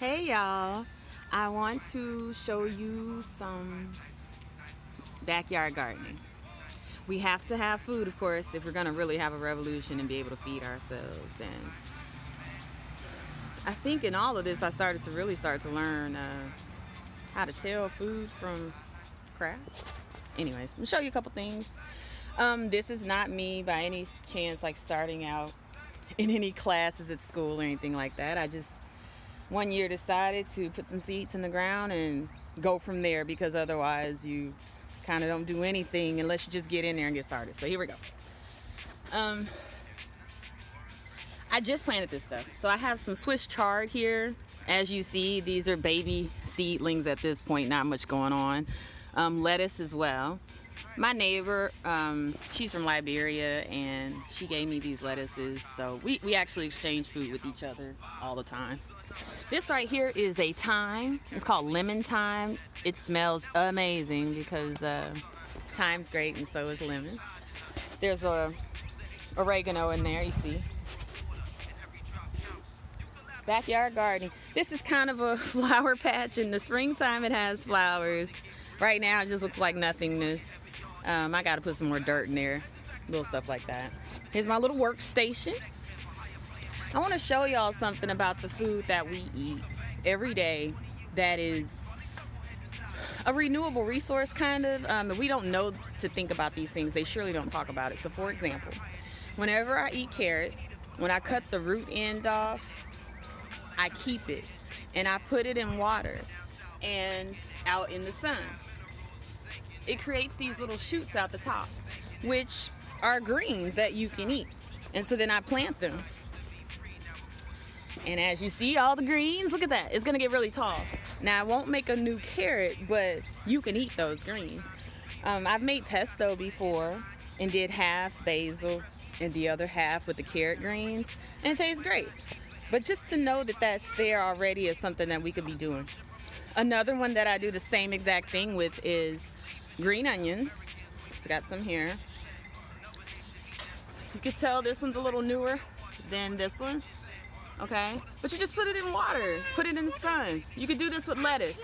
Hey y'all, I want to show you some backyard gardening. We have to have food, of course, if we're gonna really have a revolution and be able to feed ourselves. And I think in all of this, I started to really start to learn how to tell food from crap. Anyways, I'm gonna show you a couple things. This is not me by any chance like starting out in any classes at school or anything like that. I just one year decided to put some seeds in the ground and go from there, because otherwise you kind of don't do anything unless you just get in there and get started. So here we go. Um, I just planted this stuff. So I have some Swiss chard here. As you see, these are baby seedlings at this point, not much going on. Lettuce as well. My neighbor, she's from Liberia, and she gave me these lettuces. So we actually exchange food with each other all the time. This right here is a thyme. It's called lemon thyme. It smells amazing because thyme's great and so is lemon. There's a oregano in there, you see. Backyard gardening. This is kind of a flower patch. In the springtime it has flowers. Right now it just looks like nothingness. I gotta put some more dirt in there, little stuff like that. Here's my little workstation. I want to show y'all something about the food that we eat every day that is a renewable resource, kind of. We don't know to think about these things. They surely don't talk about it. So for example, whenever I eat carrots, when I cut the root end off, I keep it and I put it in water and out in the sun. It creates these little shoots out the top, which are greens that you can eat. And so then I plant them. And as you see, all the greens, look at that. It's gonna get really tall. Now, I won't make a new carrot, but you can eat those greens. I've made pesto before and did half basil and the other half with the carrot greens, and it tastes great. But just to know that that's there already is something that we could be doing. Another one that I do the same exact thing with is green onions. It's got some here. You can tell this one's a little newer than this one. Okay, but you just put it in water, put it in the sun. You could do this with lettuce.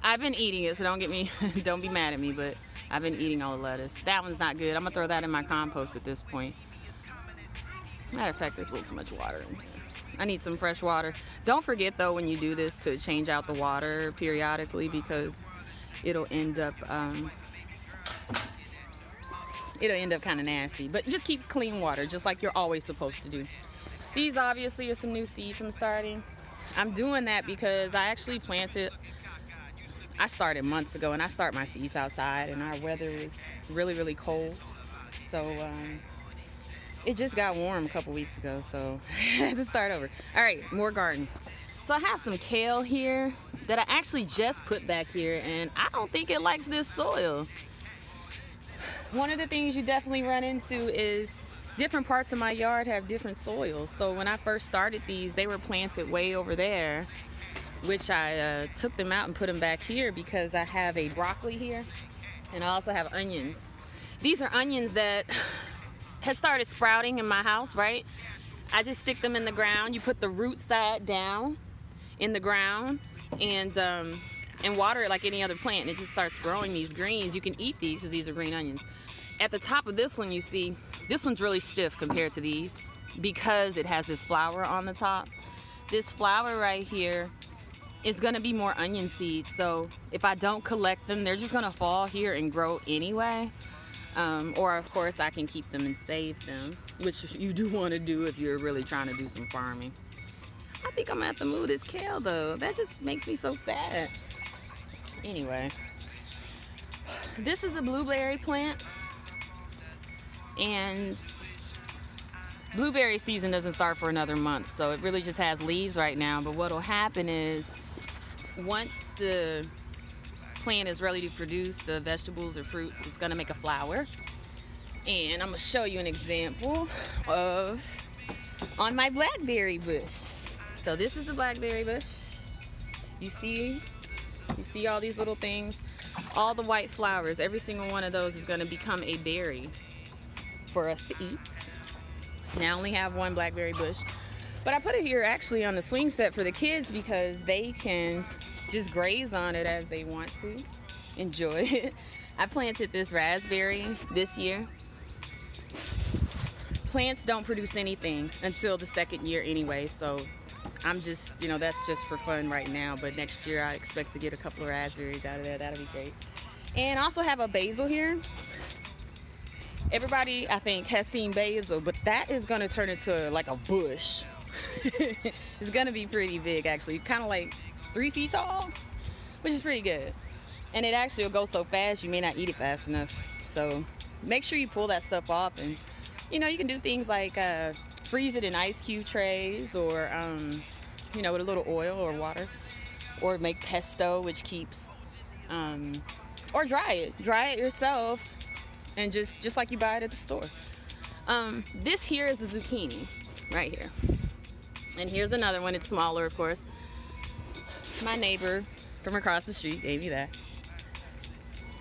I've been eating it, so don't be mad at me, but I've been eating all the lettuce. That one's not good. I'm gonna throw that in my compost at this point. Matter of fact, there's a little too much water in here. I need some fresh water. Don't forget though, when you do this, to change out the water periodically, because it'll end up kind of nasty. But just keep clean water, just like you're always supposed to do. These obviously are some new seeds I'm starting. I'm doing that because I actually planted, I started months ago, and I start my seeds outside, and our weather is really, really cold. So it just got warm a couple weeks ago, so I had to start over. All right, more garden. So I have some kale here that I actually just put back here, and I don't think it likes this soil. One of the things you definitely run into is different parts of my yard have different soils. So when I first started these, they were planted way over there, which I took them out and put them back here because I have a broccoli here, and I also have onions. These are onions that has started sprouting in my house, right? I just stick them in the ground. You put the root side down in the ground and water it like any other plant, and it just starts growing these greens. You can eat these because these are green onions. At the top of this one, you see, this one's really stiff compared to these because it has this flower on the top. This flower right here is gonna be more onion seeds. So if I don't collect them, they're just gonna fall here and grow anyway. Or of course I can keep them and save them, which you do want to do if you're really trying to do some farming. I think I'm gonna have to move this kale though. That just makes me so sad. Anyway, this is a blueberry plant, and blueberry season doesn't start for another month, so it really just has leaves right now. But what'll happen is, once the plant is ready to produce the vegetables or fruits, it's gonna make a flower. And I'm gonna show you an example on my blackberry bush. So this is the blackberry bush. You see all these little things, all the white flowers. Every single one of those is gonna become a berry for us to eat. Now I only have one blackberry bush, But I put it here actually on the swing set for the kids because they can just graze on it as they want to, enjoy it. I planted this raspberry this year. Plants don't produce anything until the second year anyway, so I'm just, that's just for fun right now, but next year I expect to get a couple of raspberries out of there. That'll be great. And I also have a basil here. Everybody, I think, has seen basil, but that is going to turn into like a bush. It's going to be pretty big, actually. Kind of like 3 feet tall, which is pretty good. And it actually will go so fast, you may not eat it fast enough. So make sure you pull that stuff off. And, you can do things like freeze it in ice cube trays or, with a little oil or water. Or make pesto, which keeps, or dry it. Dry it yourself. And just like you buy it at the store. This here is a zucchini right here. And here's another one. It's smaller, of course. My neighbor from across the street gave me that.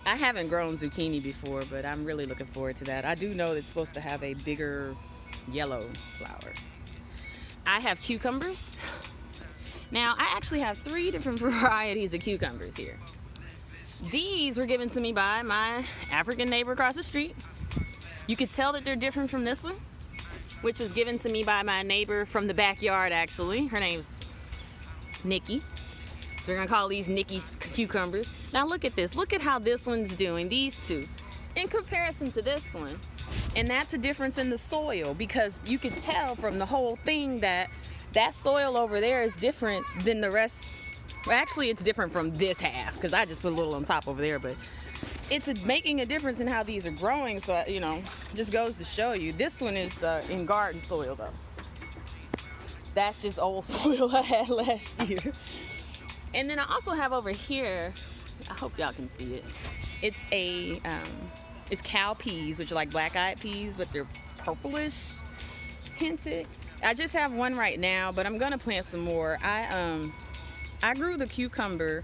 I haven't grown zucchini before, but I'm really looking forward to that. I do know it's supposed to have a bigger yellow flower. I have cucumbers. Now, I actually have 3 different varieties of cucumbers here. These were given to me by my African neighbor across the street. You could tell that they're different from this one, which was given to me by my neighbor from the backyard, actually. Her name's Nikki. So we're gonna call these Nikki's cucumbers. Now look at this. Look at how this one's doing, these two, in comparison to this one. And that's a difference in the soil, because you can tell from the whole thing that soil over there is different than the rest. Well, actually, it's different from this half, because I just put a little on top over there, but it's making a difference in how these are growing. So, just goes to show you. This one is in garden soil, though. That's just old soil I had last year. And then I also have over here, I hope y'all can see it. It's it's cow peas, which are like black-eyed peas, but they're purplish hinted. I just have one right now, but I'm gonna plant some more. I grew the cucumber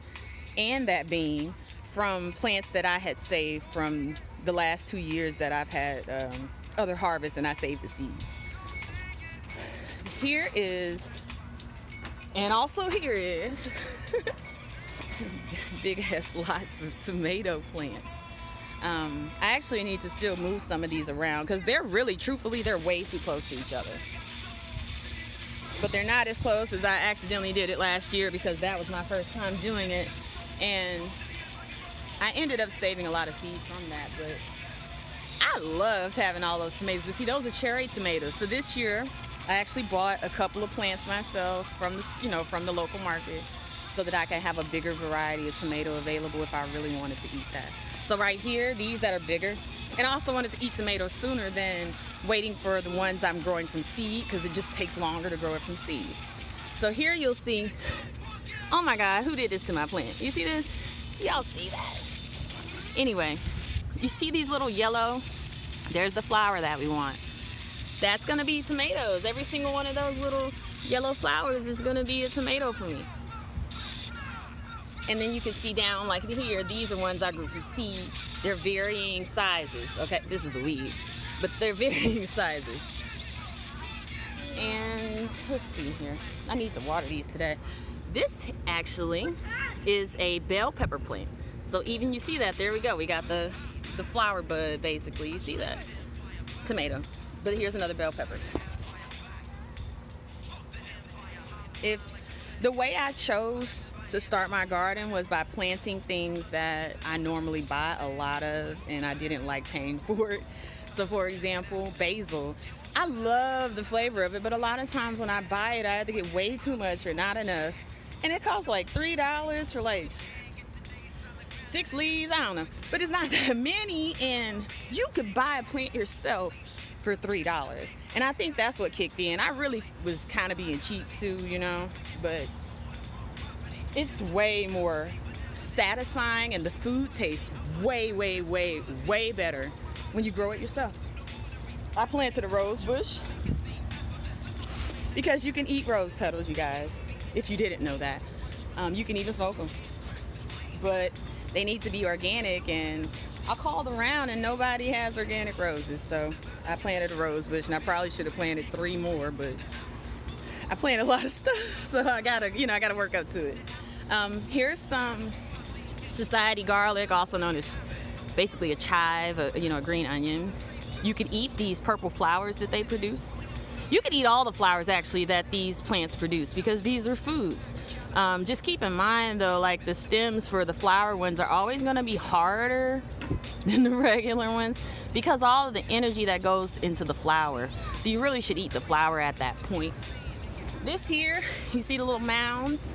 and that bean from plants that I had saved from the last 2 years that I've had other harvests, and I saved the seeds. Here is, and also here is, big ass lots of tomato plants. I actually need to still move some of these around because truthfully, they're way too close to each other. But they're not as close as I accidentally did it last year, because that was my first time doing it. And I ended up saving a lot of seeds from that, but I loved having all those tomatoes. But see, those are cherry tomatoes. So this year, I actually bought a couple of plants myself from the local market, so that I can have a bigger variety of tomato available if I really wanted to eat that. So right here, these that are bigger, and I also wanted to eat tomatoes sooner than waiting for the ones I'm growing from seed, because it just takes longer to grow it from seed. So here you'll see, oh my God, who did this to my plant? You see this? Y'all see that? Anyway, you see these little yellow, there's the flower that we want. That's gonna be tomatoes. Every single one of those little yellow flowers is gonna be a tomato for me. And then you can see down like here, these are ones I grew from seed. They're varying sizes. Okay, this is a weed, but they're varying sizes. And let's see here. I need to water these today. This actually is a bell pepper plant. So even you see that, there we go. We got the flower bud, basically. You see that? Tomato. But here's another bell pepper. If the way I chose to start my garden was by planting things that I normally buy a lot of and I didn't like paying for it. So for example, basil. I love the flavor of it, but a lot of times when I buy it, I have to get way too much or not enough. And it costs like $3 for like 6 leaves, I don't know. But it's not that many, and you could buy a plant yourself for $3. And I think that's what kicked in. I really was kind of being cheap too, but it's way more satisfying, and the food tastes way, way, way, way better when you grow it yourself. I planted a rose bush because you can eat rose petals, you guys, if you didn't know that. You can even smoke them, but they need to be organic, and I called around and nobody has organic roses, so I planted a rose bush, and I probably should have planted 3 more, but I plant a lot of stuff, so I gotta work up to it. Here's some society garlic, also known as basically a chive, a green onion. You could eat these purple flowers that they produce. You could eat all the flowers actually that these plants produce because these are foods. Just keep in mind though, like the stems for the flower ones are always going to be harder than the regular ones because all of the energy that goes into the flower. So you really should eat the flower at that point. This here, you see the little mounds?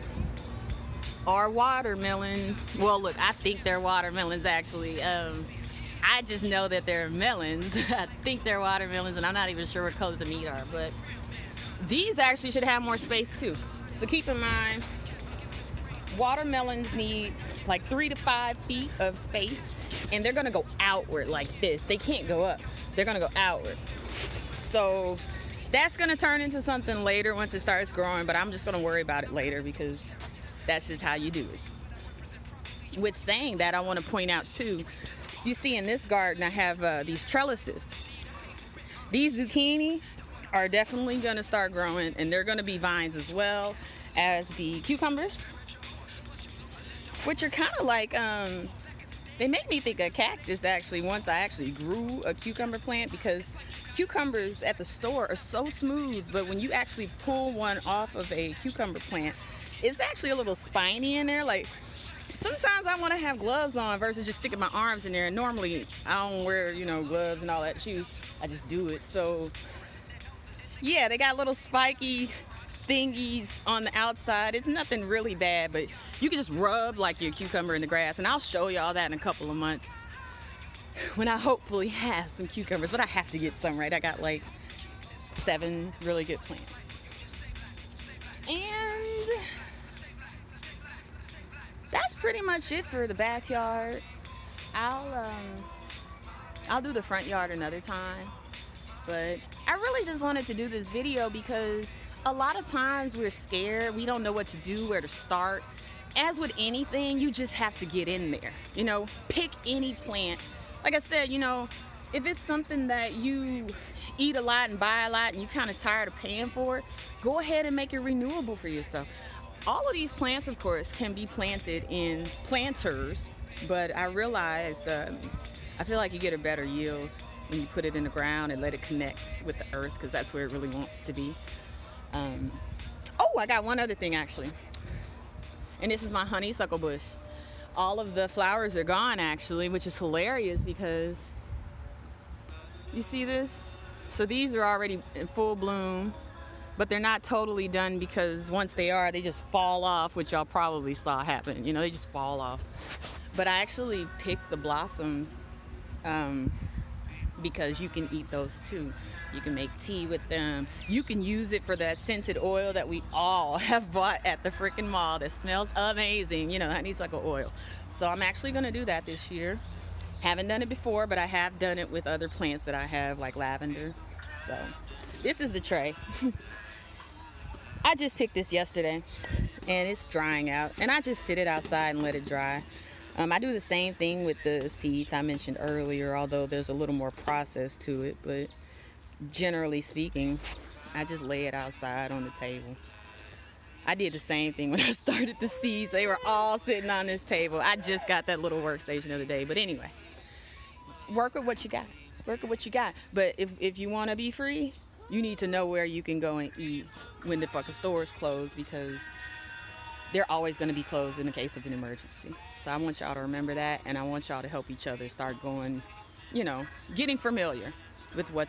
Are watermelon. Well, look, I think they're watermelons actually. I just know that they're melons. I think they're watermelons, and I'm not even sure what color the meat are, but these actually should have more space too. So keep in mind, watermelons need like 3 to 5 feet of space, and they're gonna go outward like this. They can't go up. They're gonna go outward. So that's gonna turn into something later once it starts growing, but I'm just gonna worry about it later because that's just how you do it. With saying that, I want to point out too, you see in this garden I have these trellises. These zucchini are definitely going to start growing, and they're going to be vines as well as the cucumbers, which are kind of like, they make me think of cactus actually once I actually grew a cucumber plant, because cucumbers at the store are so smooth, but when you actually pull one off of a cucumber plant, it's actually a little spiny in there. Like, sometimes I want to have gloves on versus just sticking my arms in there. And normally I don't wear, gloves and all that shoes. I just do it. So yeah, they got little spiky thingies on the outside. It's nothing really bad, but you can just rub like your cucumber in the grass. And I'll show you all that in a couple of months when I hopefully have some cucumbers. But I have to get some, right? I got like 7 really good plants. And that's pretty much it for the backyard. I'll do the front yard another time, but I really just wanted to do this video because a lot of times we're scared. We don't know what to do, where to start. As with anything, you just have to get in there. Pick any plant. Like I said, if it's something that you eat a lot and buy a lot and you're kind of tired of paying for it, go ahead and make it renewable for yourself. All of these plants, of course, can be planted in planters, but I realized I feel like you get a better yield when you put it in the ground and let it connect with the earth, because that's where it really wants to be. I got one other thing actually, and this is my honeysuckle bush. All of the flowers are gone actually, which is hilarious because you see this? So these are already in full bloom. But they're not totally done because once they are, they just fall off, which y'all probably saw happen. They just fall off. But I actually picked the blossoms because you can eat those too. You can make tea with them. You can use it for that scented oil that we all have bought at the freaking mall that smells amazing, honeysuckle oil. So I'm actually going to do that this year. Haven't done it before, but I have done it with other plants that I have, like lavender. So this is the tray. I just picked this yesterday and it's drying out, and I just sit it outside and let it dry. I do the same thing with the seeds I mentioned earlier, although there's a little more process to it, but generally speaking, I just lay it outside on the table. I did the same thing when I started the seeds. They were all sitting on this table. I just got that little workstation the other day, but anyway, work with what you got. Work with what you got. But if you want to be free, you need to know where you can go and eat when the fucking stores close, because they're always going to be closed in the case of an emergency. So I want y'all to remember that, and I want y'all to help each other start going, getting familiar with what's